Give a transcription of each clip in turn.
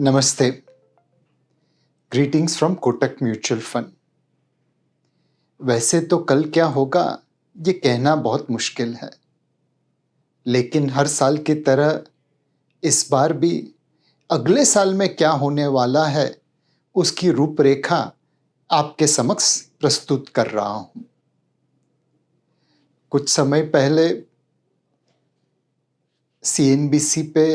नमस्ते। Greetings from Kotak mutual fund. वैसे तो कल क्या होगा ये कहना बहुत मुश्किल है, लेकिन हर साल की तरह इस बार भी अगले साल में क्या होने वाला है उसकी रूपरेखा आपके समक्ष प्रस्तुत कर रहा हूं। कुछ समय पहले सीएनबीसी पे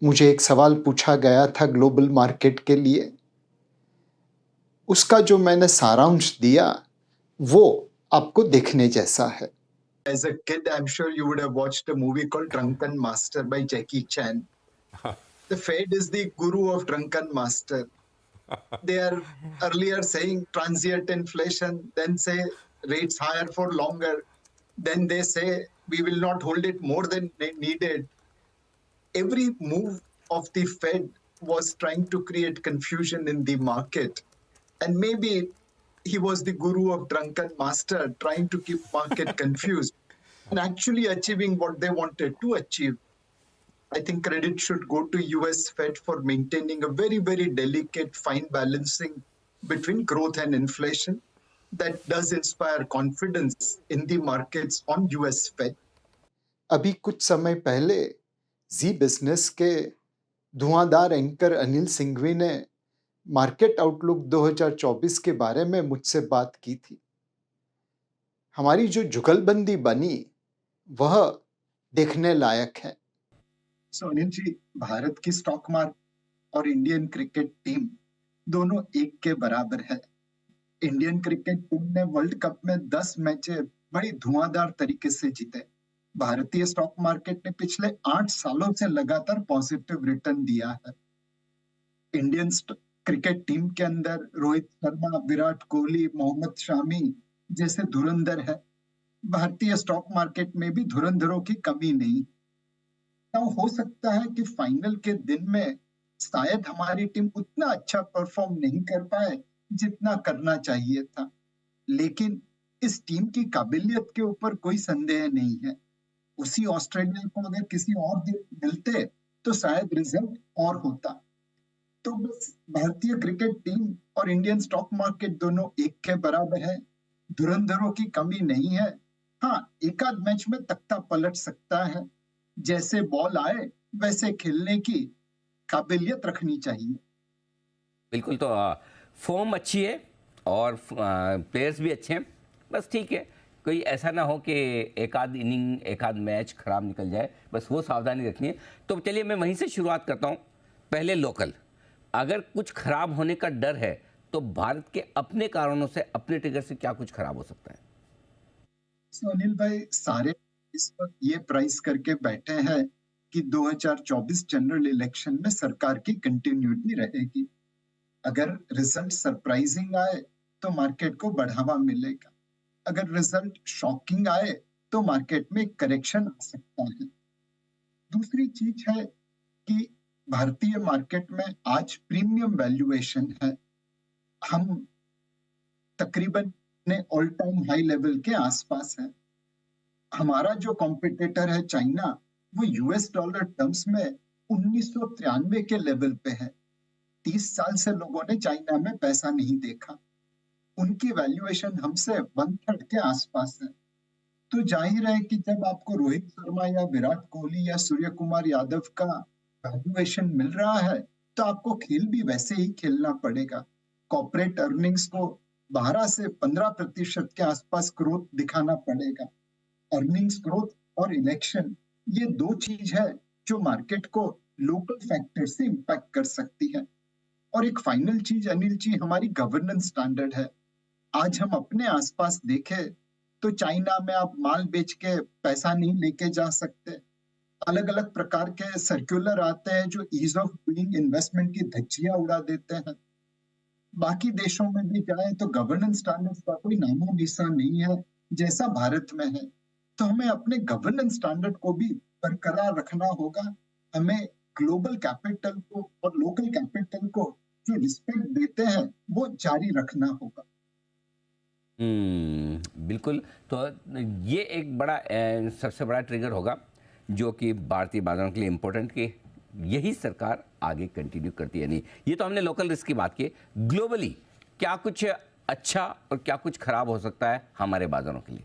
मुझे एक सवाल पूछा गया था ग्लोबल मार्केट के लिए। उसका जो मैंने सारांश दिया वो आपको देखने जैसा है। As a kid, I'm sure you would have watched a movie called Drunken Master by Jackie Chan. The Fed is the guru of Drunken Master. They are earlier saying transient inflation, then say rates higher for longer, then they say we will not hold it more than needed. Every move of the Fed was trying to create confusion in the market. And maybe he was the guru of Drunken Master, trying to keep market confused and actually achieving what they wanted to achieve. I think credit should go to US Fed for maintaining a very, very delicate, fine balancing between growth and inflation that does inspire confidence in the markets on US Fed. अभी कुछ समय पहले जी business के धुआंधार anchor Anil Singhvi ने market outlook 2024 के बारे में मुझसे बात की थी। हमारी जो जुगलबंदी बनी वह देखने लायक है। अनिल जी, भारत की स्टॉक मार्केट और इंडियन क्रिकेट टीम दोनों एक के बराबर है। इंडियन क्रिकेट टीम ने वर्ल्ड कप में 10 मैचें बड़ी धुआंधार तरीके से जीते। भारतीय स्टॉक मार्केट ने पिछले 8 सालों से लगातार पॉजिटिव रिटर्न दिया है। इंडियन क्रिकेट टीम के अंदर रोहित शर्मा, विराट कोहली, मोहम्मद शामी जैसे धुरंधर है। भारतीय स्टॉक मार्केट में भी धुरंधरों की कमी नहीं। तो हो सकता है कि फाइनल के दिन में शायद हमारी टीम उतना अच्छा परफॉर्म नहीं कर पाए जितना करना चाहिए था, लेकिन इस टीम की काबिलियत के ऊपर कोई संदेह नहीं है। उसी ऑस्ट्रेलिया को अगर किसी और दिन मिलते तो शायद रिजल्ट और होता। तो बस भारतीय क्रिकेट टीम और इंडियन स्टॉक मार्केट दोनों एक के बराबर है। धुरंधरों की कमी नहीं है। हाँ, एक आध मैच में तख्ता पलट सकता है। जैसे बॉल आए वैसे खेलने की काबिलियत रखनी चाहिए। बिल्कुल। तो फॉर्म अच्छी है और प्लेयर्स भी अच्छे हैं। बस ठीक है, कोई ऐसा ना हो कि एक आध इनिंग, एक आध मैच खराब निकल जाए, बस वो सावधानी रखनी है। तो चलिए मैं वहीं से शुरुआत करता हूँ। पहले लोकल, अगर कुछ खराब होने का डर है तो भारत के अपने कारणों से, अपने ट्रिगर से क्या कुछ खराब हो सकता है? अनिल भाई, सारे इस वक्त ये प्राइस करके बैठे हैं कि 2024 जनरल इलेक्शन में सरकार की कंटिन्यूटी रहेगी। अगर रिजल्ट सरप्राइजिंग आए तो मार्केट को बढ़ावा मिलेगा। अगर रिजल्ट शॉकिंग आए तो मार्केट में करेक्शन आ सकता है। दूसरी चीज है कि भारतीय मार्केट में आज प्रीमियम वैल्यूएशन है। हम तकरीबन ऑल टाइम हाई लेवल के आसपास है। हमारा जो कॉम्पिटिटर है चाइना, वो यूएस डॉलर टर्म्स में 1993 के लेवल पे है। 30 साल से लोगों ने चाइना में पैसा नहीं देखा। उनकी वैल्यूएशन हमसे 1/3 के आसपास है। तो जाहिर है कि जब आपको रोहित शर्मा या विराट कोहली या सूर्य कुमार यादव का वैल्यूएशन मिल रहा है तो आपको खेल भी वैसे ही खेलना पड़ेगा। कॉर्पोरेट अर्निंग्स को 12 से 15% के आसपास ग्रोथ दिखाना पड़ेगा। अर्निंग्स ग्रोथ और इलेक्शन, ये दो चीज है जो मार्केट को लोकल फैक्टर से इंपैक्ट कर सकती है। और एक फाइनल चीज अनिल जी, हमारी गवर्नेंस स्टैंडर्ड है। आज हम अपने आसपास देखें तो चाइना में आप माल बेच के पैसा नहीं लेके जा सकते। अलग अलग प्रकार के सर्कुलर आते हैं जो ईज ऑफ डूइंग इन्वेस्टमेंट की धज्जियां उड़ा देते हैं। बाकी देशों में भी जाए तो गवर्नेंस स्टैंडर्ड्स का कोई नामो निशान नहीं है जैसा भारत में है। तो हमें अपने गवर्नेंस स्टैंडर्ड को भी बरकरार रखना होगा। हमें ग्लोबल कैपिटल को और लोकल कैपिटल को जो रिस्पेक्ट देते हैं वो जारी रखना होगा। बिल्कुल। तो ये एक बड़ा सबसे बड़ा ट्रिगर होगा जो कि भारतीय बाजारों के लिए इम्पोर्टेंट, कि यही सरकार आगे कंटिन्यू करती है नहीं। ये तो हमने लोकल रिस्क की बात की। ग्लोबली क्या कुछ अच्छा और क्या कुछ खराब हो सकता है हमारे बाजारों के लिए?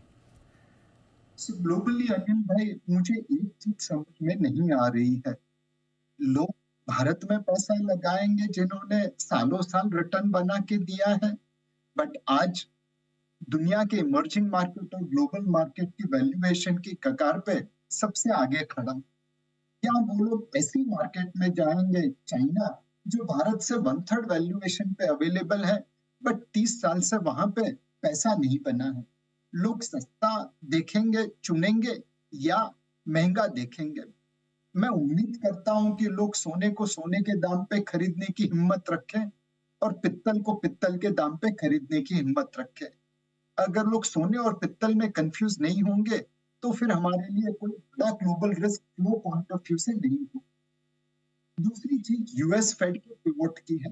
ग्लोबली अनिल भाई, मुझे एक चीज समझ में नहीं आ रही है। लोग भारत में पैसा लगाएंगे जिन्होंने सालों साल रिटर्न बना के दिया है, बट आज दुनिया के इमर्जिंग मार्केट और ग्लोबल मार्केट की वैल्यूएशन की कगार पे सबसे आगे खड़ा। क्या वो लोग ऐसी मार्केट में जाएंगे, चाइना, जो भारत से 1/3 वैल्यूएशन पे अवेलेबल है, बट 30 साल से वहां पे पैसा नहीं बना है? लोग सस्ता देखेंगे, चुनेंगे, या महंगा देखेंगे? मैं उम्मीद करता हूं कि लोग सोने को सोने के दाम पे खरीदने की हिम्मत रखें और पित्तल को पित्तल के दाम पे खरीदने की हिम्मत रखें। अगर लोग सोने और पित्तल में कंफ्यूज नहीं होंगे, तो फिर हमारे लिए कोई बड़ा global risk flow point of view से नहीं हो। दूसरी चीज यूएस फेड के पिवोट की है।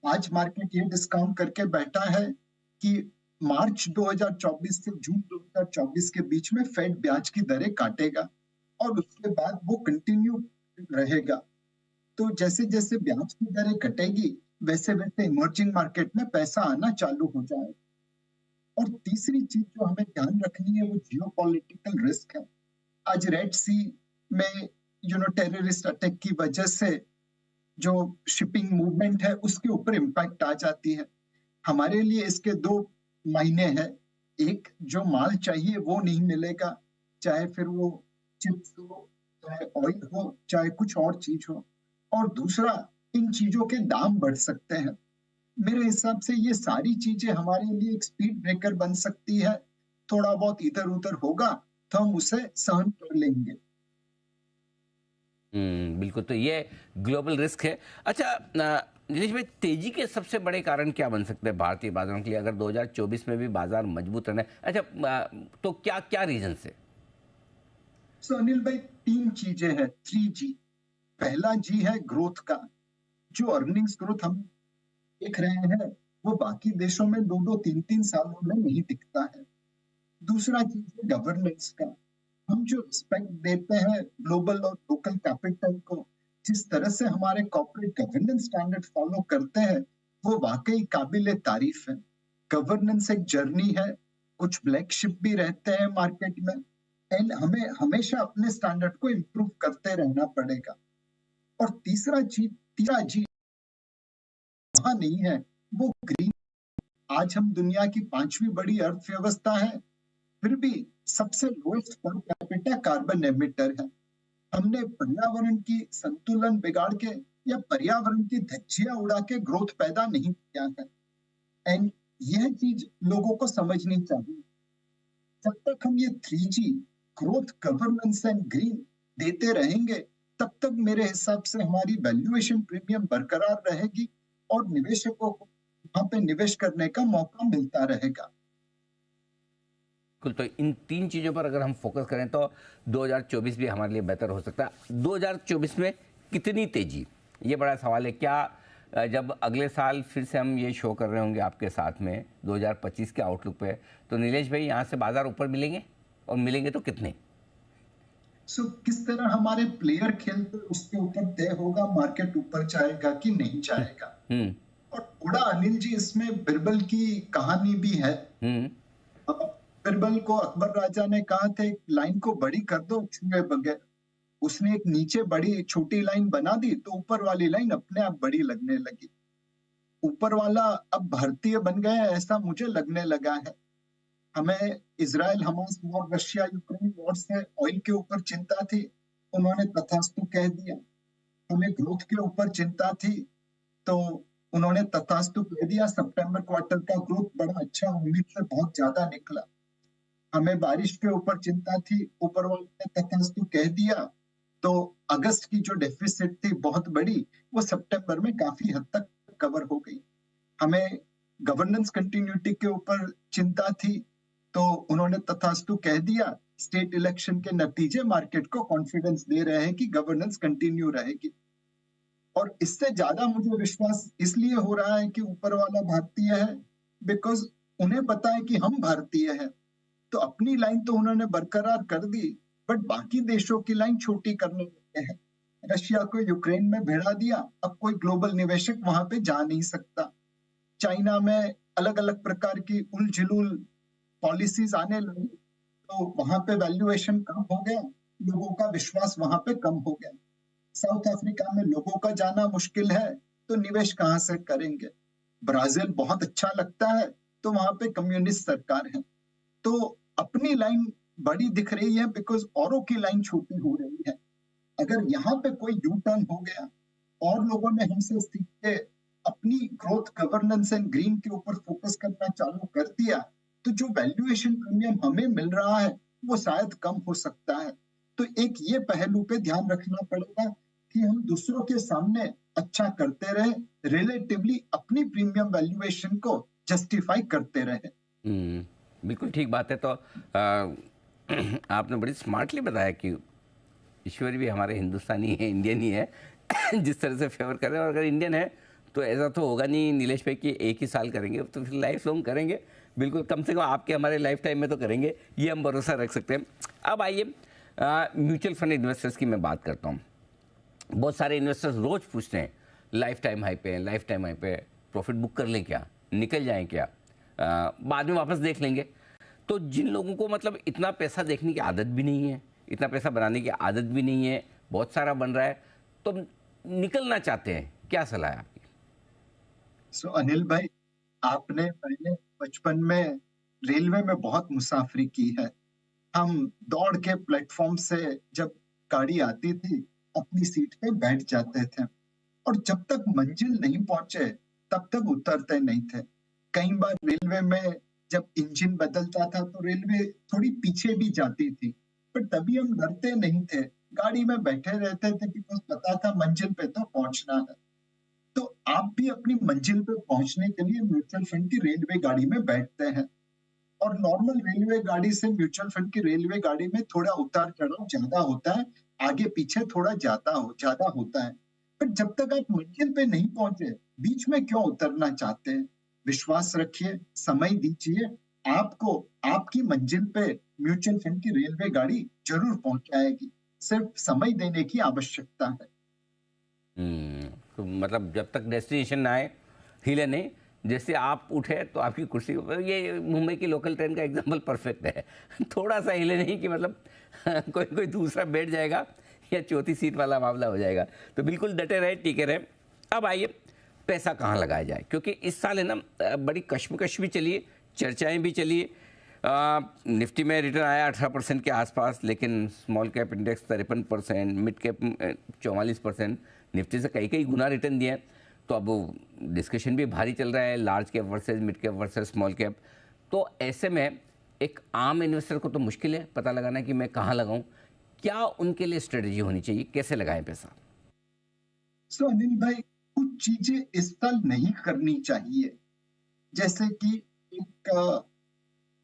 आज मार्केट ये डिस्काउंट करके बैठा है कि मार्च 2024 से जून 2024 के बीच में फेड ब्याज की दरें काटेगा और उसके बाद वो कंटिन्यू रहेगा। तो जैसे जैसे ब्याज की दरें कटेगी, वैसे वैसे इमर्जिंग मार्केट में पैसा आना चालू हो जाए। और तीसरी चीज जो हमें ध्यान रखनी है वो जियोपॉलिटिकल रिस्क है। आज रेड सी में टेररिस्ट अटैक की वजह से जो शिपिंग मूवमेंट है उसके ऊपर इम्पैक्ट आ जाती है। हमारे लिए इसके दो मायने हैं। एक, जो माल चाहिए वो नहीं मिलेगा, चाहे फिर वो चिप्स हो, चाहे ऑयल हो, चाहे कुछ और चीज हो। और दूसरा, इन चीजों के दाम बढ़ सकते हैं। मेरे हिसाब से ये सारी चीजें हमारे लिए एक स्पीड ब्रेकर बन सकती है। थोड़ा बहुत इधर उधर होगा तो हम उसे सहन कर लेंगे। बिल्कुल, तो ये ग्लोबल रिस्क है। अच्छा, नीलेश भाई, तेजी के सबसे बड़े कारण क्या बन सकते हैं भारतीय बाजारों के लिए, अगर 2024 में भी बाजार मजबूत रहना है? अच्छा, तो क्या क्या रीजन है? सो अनिल भाई, तीन चीजें हैं, 3G। पहला जी है ग्रोथ का। जो अर्निंग्स ग्रोथ हम देख रहे हैं वो बाकी देशों में 2-2, 3-3 सालों में नहीं दिखता है। दूसरा चीज है गवर्नेंस का। हम जो रिस्पेक्ट देते हैं ग्लोबल और लोकल कैपिटल को, जिस तरह से हमारे कॉर्पोरेट गवर्नेंस स्टैंडर्ड फॉलो करते हैं, वो वाकई काबिले तारीफ है। गवर्नेंस एक जर्नी है, कुछ ब्लैक शिप भी रहते हैं मार्केट में, एंड हमें हमेशा अपने स्टैंडर्ड को इम्प्रूव करते रहना पड़ेगा। और तीसरा जी वहां नहीं है, वो ग्रीन। आज हम दुनिया की 5वीं बड़ी अर्थव्यवस्था है, फिर भी सबसे lowest per capita carbon emitter है। हमने पर्यावरण की संतुलन बिगाड़ के या पर्यावरण की धज्जियां उड़ा के ग्रोथ पैदा नहीं किया है। एंड यह चीज लोगों को समझनी चाहिए। जब तक हम ये 3G growth, governance and green देते रहेंगे, तब तक मेरे हिसाब से हमारी वैल्यूएशन प्रीमियम बरकरार रहेगी और निवेशकों को वहां पे निवेश करने का मौका मिलता रहेगा। बिल्कुल, तो इन तीन चीज़ों पर अगर हम फोकस करें तो 2024 भी हमारे लिए बेहतर हो सकता है। 2024 में कितनी तेजी, ये बड़ा सवाल है। क्या जब अगले साल फिर से हम ये शो कर रहे होंगे आपके साथ में 2025 के आउटलुक पे, तो नीलेश भाई, यहाँ से बाजार ऊपर मिलेंगे, और मिलेंगे तो कितने? किस तरह हमारे प्लेयर खेलते उसके ऊपर तय होगा मार्केट ऊपर जाएगा कि नहीं जाएगा। और थोड़ा अनिल जी, इसमें बिरबल की कहानी भी है। बिरबल को अकबर राजा ने कहा था लाइन को बड़ी कर दो छुए बगैर। उसने एक नीचे बड़ी छोटी लाइन बना दी तो ऊपर वाली लाइन अपने आप बड़ी लगने लगी। ऊपर वाला अब भारतीय बन गया है, ऐसा मुझे लगने लगा है। हमें Israel Hamas war, Russia Ukraine war से ऑयल के ऊपर चिंता थी, उन्होंने तथास्तु कह दिया। हमें ग्रोथ के ऊपर चिंता थी, तो उन्होंने तथास्तु कह दिया। सितंबर क्वार्टर का ग्रोथ बड़ा अच्छा, उम्मीद से बहुत ज्यादा निकला। हमें बारिश के ऊपर चिंता थी, ऊपर वाले ने तथास्तु कह दिया। तो अगस्त की जो डेफिसिट थी बहुत बड़ी, वो सितंबर में काफी हद तक कवर हो गई। हमें गवर्नेंस कंटिन्यूटी के ऊपर चिंता थी, तो उन्होंने तथास्तु कह दिया। स्टेट इलेक्शन के नतीजे मार्केट को कॉन्फिडेंस दे रहे हैं कि गवर्नेंस कंटिन्यू रहेगी। और इससे ज्यादा मुझे विश्वास इसलिए हो रहा है कि ऊपर वाला भारतीय है, बिकॉज उन्हें पता है कि हम भारतीय हैं। तो अपनी लाइन तो उन्होंने बरकरार कर दी, बट बाकी देशों की लाइन छोटी करने लगे हैं। रशिया को यूक्रेन में भिड़ा दिया, अब कोई ग्लोबल निवेशक वहां पे जा नहीं सकता। चाइना में अलग अलग प्रकार की उलझुल पॉलिसीज आने लगी, तो वहां पे वैल्यूएशन कम हो गया, लोगों का विश्वास वहां पे कम हो गया। साउथ अफ्रीका में लोगों का जाना मुश्किल है, तो निवेश कहां से करेंगे? ब्राजील बहुत अच्छा लगता है, तो वहां पे कम्युनिस्ट सरकार है, तो अपनी लाइन बड़ी दिख रही है बिकॉज औरों की लाइन छोटी हो रही है। अगर यहाँ पे कोई यू टर्न हो गया और लोगों ने हमसे सीख के अपनी ग्रोथ गवर्नेंस एंड ग्रीन के ऊपर फोकस करना चालू कर दिया, तो जो वैल्यूएशन प्रीमियम हमें मिल रहा है वो शायद कम हो सकता है। तो एक ये पहलू पे ध्यान रखना पड़ेगा कि हम दूसरों के सामने अच्छा करते रहे, रिलेटिवली अपनी प्रीमियम वैल्यूएशन को जस्टिफाई करते रहे। बिल्कुल ठीक बात है। तो आपने बड़ी स्मार्टली बताया कि ईश्वरी भी हमारे हिंदुस्तानी है, इंडियन ही है जिस तरह से फेवर कर रहे हैं। और अगर इंडियन है तो ऐसा तो होगा नहीं नीलेश भाई कि एक ही साल करेंगे, तो फिर लाइफ लॉन्ग करेंगे। बिल्कुल, कम से कम आपके हमारे लाइफ टाइम में तो करेंगे, ये हम भरोसा रख सकते हैं। अब आइए म्यूचुअल फंड इन्वेस्टर्स की मैं बात करता हूँ। बहुत सारे इन्वेस्टर्स रोज़ पूछते हैं लाइफ टाइम हाई पे, लाइफ टाइम हाई पे प्रॉफिट बुक कर लें क्या, निकल जाएं क्या, बाद में वापस देख लेंगे। तो जिन लोगों को मतलब इतना पैसा देखने की आदत भी नहीं है, इतना पैसा बनाने की आदत भी नहीं है, बहुत सारा बन रहा है, तो निकलना चाहते हैं, क्या सलाह है आपकी? सो अनिल भाई, आपने पहले बचपन में रेलवे में बहुत मुसाफरी की है। हम दौड़ के प्लेटफॉर्म से जब गाड़ी आती थी अपनी सीट पे बैठ जाते थे, और जब तक मंजिल नहीं पहुंचे तब तक उतरते नहीं थे। कई बार रेलवे में जब इंजन बदलता था तो रेलवे थोड़ी पीछे भी जाती थी, पर तभी हम डरते नहीं थे, गाड़ी में बैठे रहते थे बिकॉज पता था मंजिल पे तो पहुंचना है। तो आप भी अपनी मंजिल पे पहुंचने के लिए म्यूचुअल फंड की रेलवे गाड़ी में बैठते हैं, और नॉर्मल रेलवे गाड़ी से म्यूचुअल फंड की रेलवे गाड़ी में थोड़ा उतार चढ़ाव ज्यादा होता है, आगे पीछे थोड़ा ज्यादा होता है। पर जब तक आप मंजिल पे नहीं पहुंचे, बीच में क्यों उतरना चाहते हैं? विश्वास रखिए, समय दीजिए, आपको आपकी मंजिल पे म्यूचुअल फंड की रेलवे गाड़ी जरूर पहुंचाएगी। सिर्फ समय देने की आवश्यकता है। तो मतलब जब तक डेस्टिनेशन ना आए हिले नहीं। जैसे आप उठे तो आपकी कुर्सी, ये मुंबई की लोकल ट्रेन का एग्जाम्पल परफेक्ट है थोड़ा सा हिले नहीं कि मतलब कोई कोई दूसरा बैठ जाएगा या चौथी सीट वाला मामला हो जाएगा। तो बिल्कुल डटे रहे, टीके रहे। अब आइए पैसा कहाँ लगाया जाए, क्योंकि इस साल है ना बड़ी कश्मकश भी चली है, चर्चाएँ भी चली है। निफ्टी में रिटर्न आया 18% के आसपास, लेकिन small cap index 53%, mid cap 44%, Nifty से कई कई गुना रिटर्न दिया है। तो अब डिस्कशन भी भारी चल रहा है, large cap versus mid cap versus small cap. तो ऐसे में एक आम इन्वेस्टर को तो मुश्किल है पता लगाना कि मैं कहाँ लगाऊं। क्या उनके लिए स्ट्रेटजी होनी चाहिए, कैसे लगाएं पैसा? सो अनिल भाई, कुछ चीजें इस साल नहीं करनी चाहिए, जैसे कि एक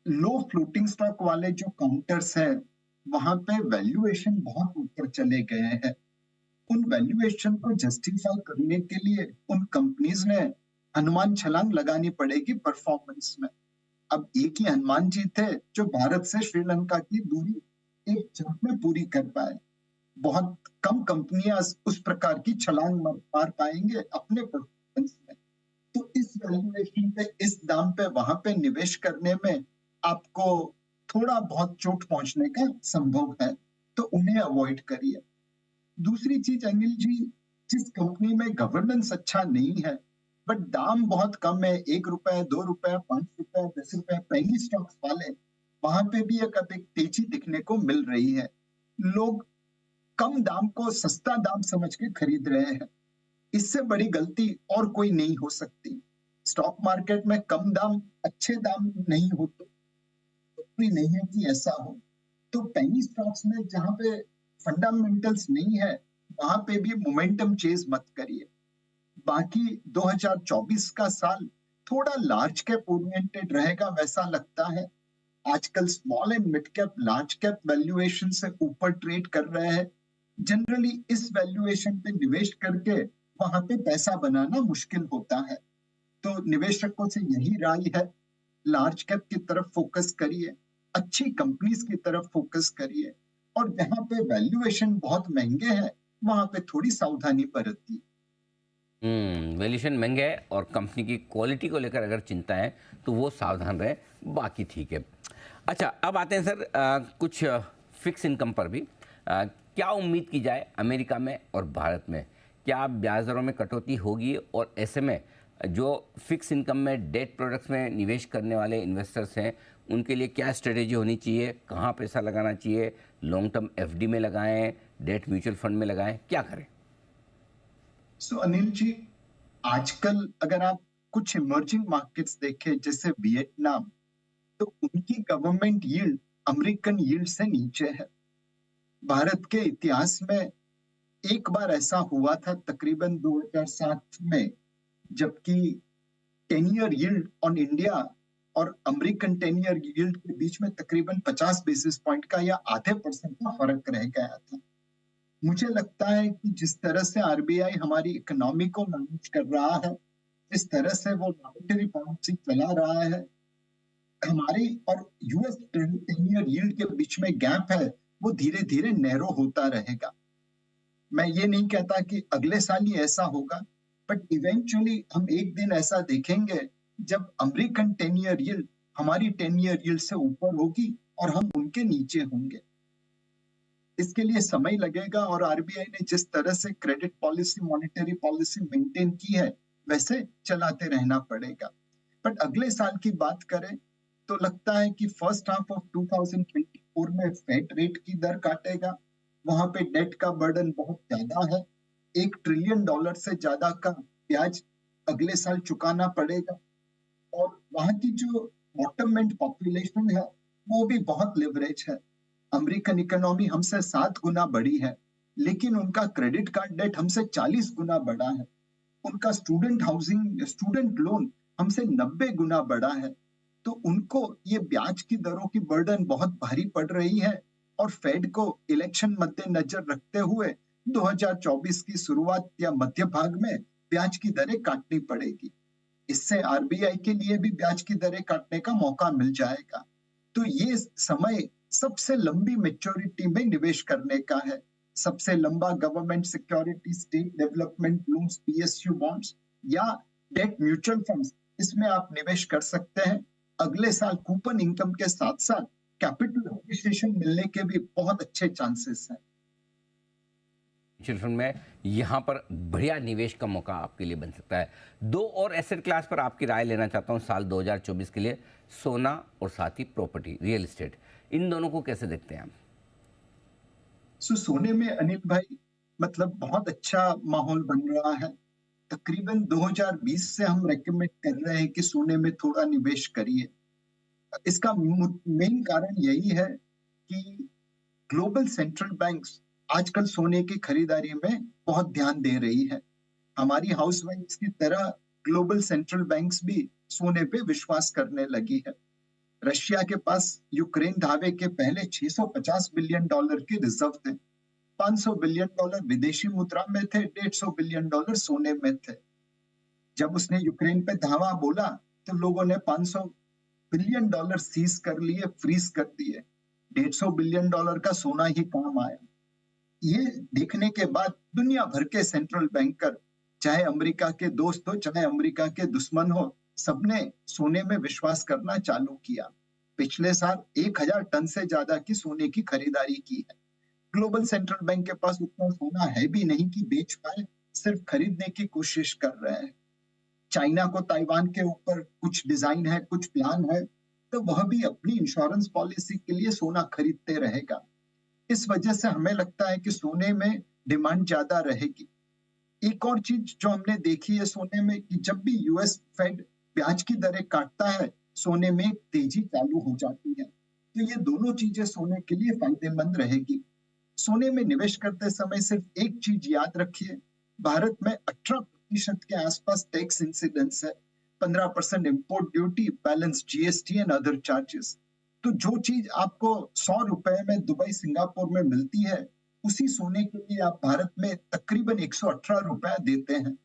लो फ्लोटिंग स्टॉक वाले जो काउंटर्स हैं, वहां पे वैल्यूएशन बहुत ऊपर चले गए हैं। उन वैल्यूएशन को जस्टिफाई करने के लिए उन कंपनीज ने हनुमान छलांग लगानी पड़ेगी परफॉर्मेंस में। अब एक ही हनुमान जी थे जो भारत से श्रीलंका की दूरी एक जंप में पूरी कर पाए। बहुत कम कंपनियां उस प्रकार की छलांग मार पाएंगे अपने परफॉर्मेंस में। तो इस वैल्यूएशन पे, इस दाम पे वहां पे निवेश करने में आपको थोड़ा बहुत चोट पहुंचने का संभव है, तो उन्हें अवॉइड करिए। दूसरी चीज अनिल जी, जिस कंपनी में गवर्नेंस अच्छा नहीं है बट दाम बहुत कम है, 1 रुपए, 2 रुपए, 5 रुपए, 10 रुपए, पेनी स्टॉक्स वाले, वहां पे भी एक अब एक तेजी दिखने को मिल रही है। लोग कम दाम को सस्ता दाम समझ के खरीद रहे हैं। इससे बड़ी गलती और कोई नहीं हो सकती। स्टॉक मार्केट में कम दाम अच्छे दाम नहीं होते, कोई नहीं है कि ऐसा हो। तो पेनी स्टॉक्स में जहां पे फंडामेंटल्स नहीं है, वहां पे भी मोमेंटम चेज मत करिए। बाकी 2024 का साल थोड़ा लार्ज कैप ओरिएंटेड रहेगा वैसा लगता है। आजकल small and mid cap large cap valuation से ऊपर ट्रेड कर रहे हैं। जनरली इस वैल्यूएशन पे निवेश करके वहां पे पैसा बनाना मुश्किल होता है। तो निवेशकों से यही राय है, लार्ज कैप की तरफ फोकस करिए, अच्छी कंपनीज की तरफ फोकस करिए, और जहां पे वैल्यूएशन बहुत महंगे हैं वहां पे थोड़ी सावधानी बरती। वैल्यूएशन महंगे है और कंपनी की क्वालिटी को लेकर अगर चिंता है तो वो सावधान रहे, बाकी ठीक है। अच्छा, अब आते हैं सर कुछ फिक्स इनकम पर भी। क्या उम्मीद की जाए अमेरिका में और भारत में? क्या ब्याज दरों में कटौती होगी, और ऐसे में जो फिक्स इनकम में डेट प्रोडक्ट्स में निवेश करने वाले इन्वेस्टर्स हैं उनके लिए क्या स्ट्रेटेजी होनी चाहिए? कहाँ पैसा लगाना चाहिए? लॉन्ग टर्म एफडी में लगाएं, डेट म्यूचुअल फंड में लगाएं, क्या करें? सो अनिल जी, आजकल अगर आप कुछ इमर्जिंग मार्केट्स देखें जैसे वियतनाम, तो उनकी गवर्नमेंट यील्ड अमेरिकन यील्ड से नीचे है। भारत के इतिहास में एक बार ऐसा हुआ था तकरीबन 2007 में, जबकि 10 ईयर यील्ड ऑन इंडिया और अमेरिकन 10 ईयर यील्ड के बीच में तकरीबन 50 बेसिस पॉइंट का या आधे परसेंट का फर्क रह गया था। मुझे लगता है कि जिस तरह से आरबीआई हमारी इकोनॉमी को मैनेज कर रहा है, जिस तरह से वो मॉनेटरी पॉलिसी चला रहा है, हमारी और यूएस 10 ईयर यील्ड के बीच में गैप है, वो धीरे धीरे नैरो होता रहेगा। मैं ये नहीं कहता कि अगले साल ही ऐसा होगा, बट इवेंचुअली हम एक दिन ऐसा देखेंगे जब अमेरिकन 10 ईयर यील्ड हमारी 10 ईयर यील्ड से ऊपर होगी और हम उनके नीचे होंगे। इसके लिए समय लगेगा, और आरबीआई ने जिस तरह से credit policy, monetary policy maintain की है, वैसे चलाते रहना पड़ेगा। बट अगले साल की बात करें तो लगता है कि फर्स्ट हाफ ऑफ 2024 में फेड रेट की दर काटेगा। वहां पे डेट का बर्डन बहुत ज्यादा है, $1 ट्रिलियन से ज्यादा का ब्याज अगले साल चुकाना पड़ेगा। और वहां की जो बॉटम एंड पॉपुलेशन है वो भी बहुत लिवरेज है। अमेरिकन इकोनॉमी हमसे 7 गुना बड़ी है, लेकिन उनका क्रेडिट कार्ड डेट हमसे 40 गुना बड़ा है। उनका स्टूडेंट लोन हमसे 90 गुना बड़ा है। तो उनको ये ब्याज की दरों की बर्डन बहुत भारी पड़ रही है, और फेड को इलेक्शन मद्देनजर रखते हुए 2024 की शुरुआत या मध्य भाग में ब्याज की दरें काटनी पड़ेगी। इससे आरबीआई के लिए भी ब्याज की दरें काटने का मौका मिल जाएगा। तो ये समय सबसे लंबी मेच्योरिटी में निवेश करने का है। सबसे लंबा government security, state development loans, PSU bonds या डेट म्यूचुअल फंड्स, इसमें आप निवेश कर सकते हैं। अगले साल कूपन इनकम के साथ साथ कैपिटल अप्रिसिएशन मिलने के भी बहुत अच्छे चांसेस हैं। म्यूचुअल फंड में यहाँ पर बढ़िया निवेश का मौका आपके लिए बन सकता है। दो और एसेट क्लास पर आपकी राय लेना चाहता हूँ साल 2024 के लिए, सोना और साथ ही प्रॉपर्टी, रियल एस्टेट, इन दोनों को कैसे देखते हैं आप? सोने में अनिल भाई, मतलब बहुत अच्छा माहौल बन रहा है। तकरीबन 2020 से हम रेकमेंड कर रहे हैं कि सोने में थोड़ा निवेश करिए। इसका मेन कारण यही है कि ग्लोबल सेंट्रल बैंक्स आजकल सोने की खरीदारी में बहुत ध्यान दे रही है। हमारी हाउसवाइफ्स की तरह ग्लोबल सेंट्रल बैंक्स भी सोने पे विश्वास करने लगी है। रशिया के पास यूक्रेन धावे के पहले $650 बिलियन के रिजर्व थे। $500 बिलियन विदेशी मुद्रा में थे, $150 बिलियन सोने में थे। जब उसने यूक्रेन पे धावा बोला तो लोगों ने $500 बिलियन सीज कर लिए, फ्रीज कर दिए। $150 बिलियन का सोना ही काम आया। ये देखने के बाद दुनिया भर के सेंट्रल बैंकर, चाहे अमेरिका के दोस्त हो चाहे अमेरिका के दुश्मन हो, सबने सोने में विश्वास करना चालू किया। पिछले साल 1000 टन से ज्यादा की सोने की खरीदारी की है। ग्लोबल सेंट्रल बैंक के पास उतना सोना है भी नहीं कि बेच पाए, सिर्फ खरीदने की कोशिश कर रहे हैं। चाइना को ताइवान के ऊपर कुछ डिजाइन है, कुछ प्लान है, तो वह भी अपनी इंश्योरेंस पॉलिसी के लिए सोना खरीदते रहेगा। इस वजह से हमें लगता है कि सोने में डिमांड ज्यादा रहेगी। एक और चीज जो हमने देखी है सोने में, कि जब भी यूएस फेड ब्याज की दरें काटता है, सोने में तेजी चालू हो जाती है। तो ये दोनों चीजें सोने के लिए फायदेमंद रहेगी। सोने में निवेश करते समय सिर्फ एक चीज याद रखिए, भारत में 18% के आसपास टैक्स इंसिडेंस है। 15% import duty, balance GST and other charges. तो जो चीज आपको $100 में दुबई, सिंगापुर में मिलती है, उसी सोने के लिए आप भारत में तकरीबन $118 देते हैं।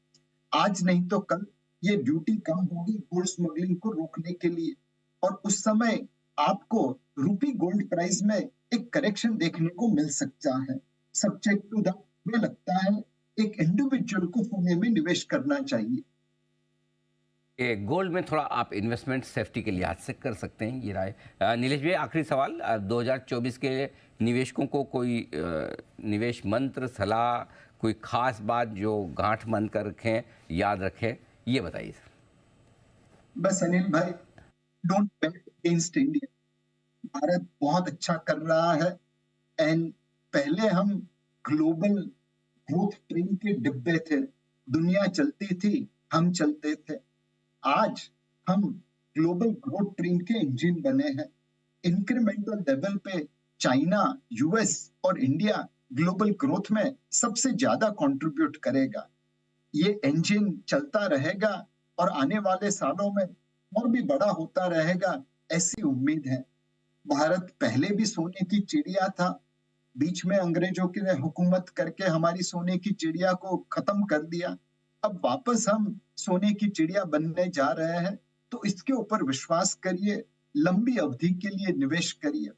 आज नहीं तो कल ये ड्यूटी कम होगी गोल्ड स्मगलिंग को रोकने के लिए, और उस समय आपको रूपी गोल्ड प्राइस में एक करेक्शन देखने को मिल सकता है, सब्जेक्ट टू द मुझे लगता है एक इंडिविजुअल को पुणे में निवेश करना चाहिए। गोल्ड में थोड़ा आप इन्वेस्टमेंट सेफ्टी के लिहाज से कर सकते हैं, ये राय। नीलेश भाई, आखिरी सवाल, 2024 के निवेशकों को कोई निवेश मंत्र, सलाह, कोई खास बात जो गांठ बंद कर रखें, याद रखें, ये बताइए सर। बस अनिल भाई, don't bet against India. Bharat बहुत अच्छा कर रहा है एंड पहले हम ग्लोबल ग्रोथ ट्रेन के डिब्बे थे। दुनिया चलती थी, हम चलते थे। आज हम ग्लोबल ग्रोथ ट्रेन के इंजन बने हैं। इंक्रीमेंटल लेवल पे चाइना, यूएस और इंडिया ग्लोबल ग्रोथ में सबसे ज्यादा कंट्रीब्यूट करेगा। ये इंजन चलता रहेगा और आने वाले सालों में और भी बड़ा होता रहेगा, ऐसी उम्मीद है। भारत पहले भी सोने की चिड़िया था। बीच में अंग्रेजों की ने हुकूमत करके हमारी सोने की चिड़िया को खत्म कर दिया। अब वापस हम सोने की चिड़िया बनने जा रहे हैं, तो इसके ऊपर विश्वास करिए, लंबी अवधि के लिए निवेश करिए।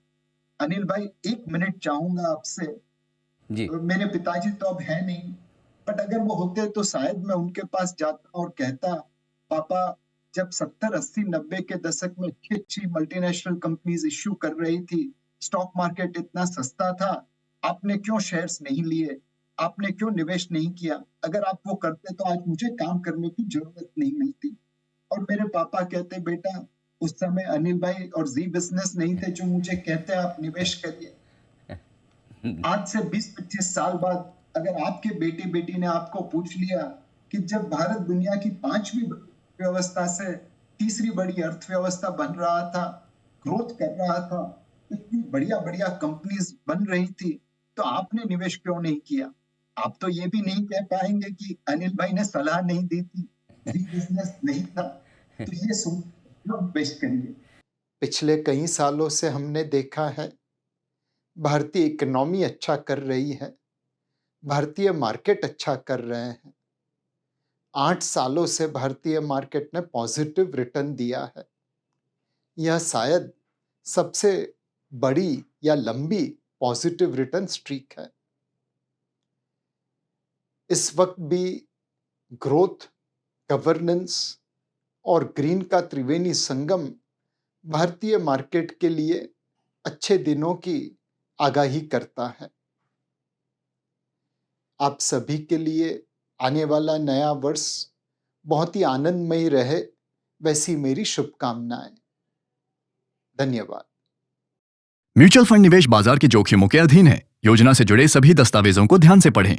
अनिल भाई, 1 मिनट चाहूंगा आपसे। जी। मेरे पिताजी तो अब है नहीं, बट अगर वो होते तो शायद मैं उनके पास जाता और कहता, पापा, जब 70, 80, 90 के दशक में अच्छी अच्छी मल्टीनेशनल कंपनीज इश्यू कर रही थी, स्टॉक मार्केट इतना सस्ता था, आपने क्यों शेयर्स नहीं लिए, आपने क्यों निवेश नहीं किया? अगर आप वो करते तो आज मुझे काम करने की जरूरत नहीं मिलती। और मेरे पापा कहते, बेटा, उस समय अनिल भाई और जी बिजनेस नहीं थे जो मुझे कहते आप निवेश करिए। आज से 20-25 साल बाद अगर आपके बेटे बेटी ने आपको पूछ लिया कि जब भारत दुनिया की 5वीं व्यवस्था से तीसरी बड़ी अर्थव्यवस्था बन रहा था, ग्रोथ कर रहा था, इतनी बढ़िया बढ़िया कंपनीज बन रही थी, तो आपने निवेश क्यों नहीं किया? आप तो ये भी नहीं कह पाएंगे कि अनिल भाई ने सलाह नहीं दी थी, बिजनेस नहीं था। तो ये सुन निवेश करिए। पिछले कई सालों से हमने देखा है, भारतीय इकोनॉमी अच्छा कर रही है, भारतीय मार्केट अच्छा कर रहे हैं। 8 सालों से भारतीय मार्केट ने पॉजिटिव रिटर्न दिया है। यह शायद सबसे बड़ी या लंबी पॉजिटिव रिटर्न स्ट्रीक है। इस वक्त भी ग्रोथ, गवर्नेंस और ग्रीन का त्रिवेणी संगम भारतीय मार्केट के लिए अच्छे दिनों की आगाही करता है। आप सभी के लिए आने वाला नया वर्ष बहुत ही आनंदमयी रहे, वैसी मेरी शुभकामनाएं। धन्यवाद। म्यूचुअल फंड निवेश बाजार के जोखिमों के अधीन है। योजना से जुड़े सभी दस्तावेजों को ध्यान से पढ़ें।